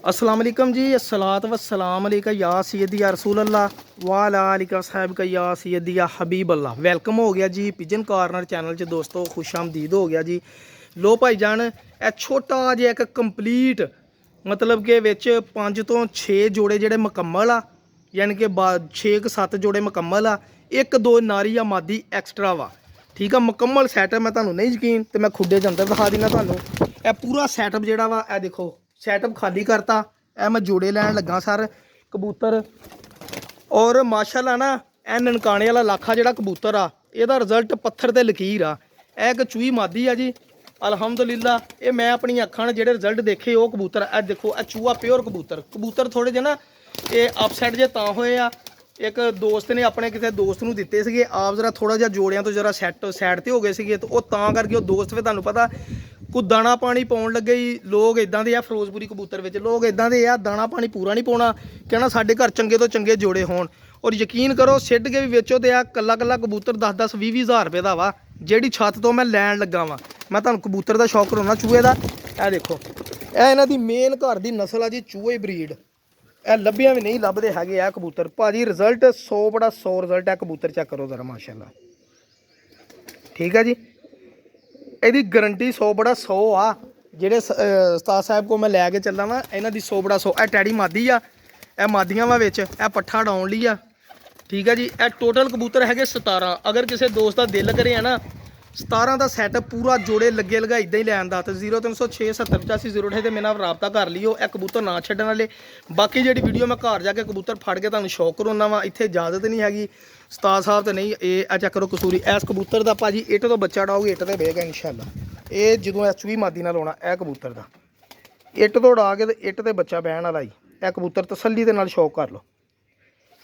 अस्सलाम वालेकुम जी। अस्सलात वस्सलाम अलैका या सैयदी या रसूल अल्लाह वाला अलिका साहब का या सैयदी या हबीब अल्लाह। वेलकम हो गया जी पिजन कॉर्नर चैनल च दोस्तों, खुश आमदीद हो गया जी। लो भाई जान, ए छोटा जिहा एक कंप्लीट मतलब कि विच 5 ਤੋਂ 6 जोड़े ਜਿਹੜੇ मुकम्मल आ, यानी कि 6-7 जोड़े मुकम्मल आ, 1-2 नारी या मादी एक्सट्रा वा। ठीक है, मुकम्मल सैटअप मैं ਤੁਹਾਨੂੰ नहीं यकीन तो मैं खुडे च अंदर दिखा देना ਤੁਹਾਨੂੰ। ਇਹ पूरा सैटअप ਜਿਹੜਾ ਵਾ ਇਹ देखो सैटअप खाली करता। ए मैं जोड़े लैन लगा सर कबूतर, और माशाल्लाह ना ए ननकाने वाला लाखा जिहड़ा कबूतर आ, ਇਹਦਾ रिजल्ट पत्थर ते लकीर आ। ए एक चूही मादी आ जी, अलहमदुलिल्ला। ये मैं अपनी अखां नाल जिहड़े रिजल्ट देखे वो कबूतर ए देखो, ए चूहा प्योर कबूतर। कबूतर थोड़े जे ना ये अपसैट जे तां होए आ, एक दोस्त ने अपने किसी दोस्त नूं दित्ते सीगे, आप जरा थोड़ा जिहा जोड़ियां तो जरा सैट सैड ते हो गए सीगे, तो वो तां करके वो दोस्त फिर तुहानूं पता कोई दाना पानी पाउण लगे ही लोग इदां दे आ। फिरोजपुरी कबूतर विच लोग इदां दे आ, दाना पानी पूरा नहीं पाउणा, कहना साडे घर चंगे तो चंगे जोड़े होण। और यकीन करो सिੱਟ के भी वेचो तो आ कल्ला कल्ला कबूतर 10-10 20-20 हज़ार रुपये का वा, जिहड़ी छत तो मैं लैन लगा वा। मैं तुहानूं कबूतर का शौक कराउणा चूहे का। यह देखो यह इन्हां दी मेन घर की नस्ल आ जी, चूहे ब्रीड। यह लभ्या भी नहीं लभदे हैगे आ कबूतर भाजी। रिजल्ट 100/100 रिजल्ट है कबूतर, चेक करो जरा माशाल्लाह। ठीक है जी, ਇਹਦੀ ਗਰੰਟੀ 100/100 ਆ। ਜਿਹੜੇ ਉਸਤਾਦ ਸਾਹਿਬ ਕੋ ਮੈਂ ਲੈ ਕੇ ਚੱਲਾਂ ਵਾ, ਇਹਨਾਂ ਦੀ 100/100। ਇਹ ਟੈਡੀ ਮਾਦੀ ਆ, ਇਹ ਮਾਦੀਆਂ ਵਾ ਵਿੱਚ, ਇਹ ਪੱਠਾ ਡਾਉਣ ਲਈ ਆ। ਠੀਕ ਹੈ ਜੀ, ਇਹ ਟੋਟਲ ਕਬੂਤਰ ਹੈਗੇ 17। ਅਗਰ ਕਿਸੇ ਦੋਸਤ ਦਾ ਦਿਲ ਕਰੇ ਨਾ 17 ਦਾ ਸੈਟਅਪ ਪੂਰਾ ਜੋੜੇ ਲੱਗੇ ਲਗਾ ਇਦਾਂ ਹੀ ਲੈਣ ਦਾ, ਤੇ 0306 7085 ਤੇ ਮੇਰੇ ਨਾਲ ਰਾਬਤਾ ਕਰ ਲਿਓ। ਇਹ ਕਬੂਤਰ ਨਾ ਛੱਡਣ ਵਾਲੇ। ਬਾਕੀ ਜਿਹੜੀ ਵੀਡੀਓ ਮੈਂ ਘਰ ਜਾ ਕੇ ਕਬੂਤਰ ਫੜ ਕੇ ਤੁਹਾਨੂੰ ਸ਼ੌਕ ਕਰਾਉਣਾ ਵਾ, ਇੱਥੇ ਇਜਾਜ਼ਤ ਨਹੀਂ ਹੈਗੀ ਉਸਤਾਦ ਸਾਹਿਬ ਤੇ ਨਹੀਂ। ਇਹ ਚੈੱਕ ਕਰੋ ਕਸੂਰੀ ਇਸ ਕਬੂਤਰ ਦਾ ਭਾਜੀ, ਇੱਟ ਤੋਂ ਬੱਚਾ ਡਾਓਗੇ ਇੱਟ ਤੇ ਬਹਿਗਾ ਇਨਸ਼ਾਅੱਲਾ। ਇਹ ਜਦੋਂ ਇਸ ਚੂਹੀ ਮਾਦੀ ਨਾਲ ਆਉਣਾ ਇਹ ਕਬੂਤਰ ਦਾ, ਇੱਟ ਤੋਂ ਡਾ ਕੇ ਤੇ ਇੱਟ ਤੇ ਬੱਚਾ ਬਹਿਣ ਵਾਲਾ ਹੀ ਇਹ ਕਬੂਤਰ, ਤਸੱਲੀ ਦੇ ਨਾਲ ਸ਼ੌਕ ਕਰ ਲਓ।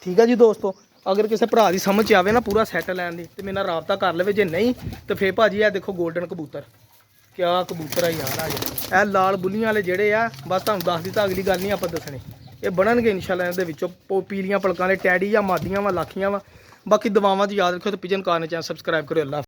ठीक है जी दोस्तों, अगर किसी भरा की समझ आवे ना पूरा सैट लैन की तो मेरे नाल राबता कर ले, जे नहीं तो फिर भाजी है देखो गोल्डन कबूतर। क्या कबूतर है यार, आ लाल बुलियां वाले जेड़े आ, बस तुहानूं दस दी तां अगली गल नहीं आपां दसणी। ये बनणगे इंशाअल्लाह, इहदे विचों पीलियां पलकां वाले टैडी या मादियां वा लाखियां वा। बाकी दवावां च याद रखो तो पिजन कॉर्नर चैनल सबसक्राइब करो। अल्लाह।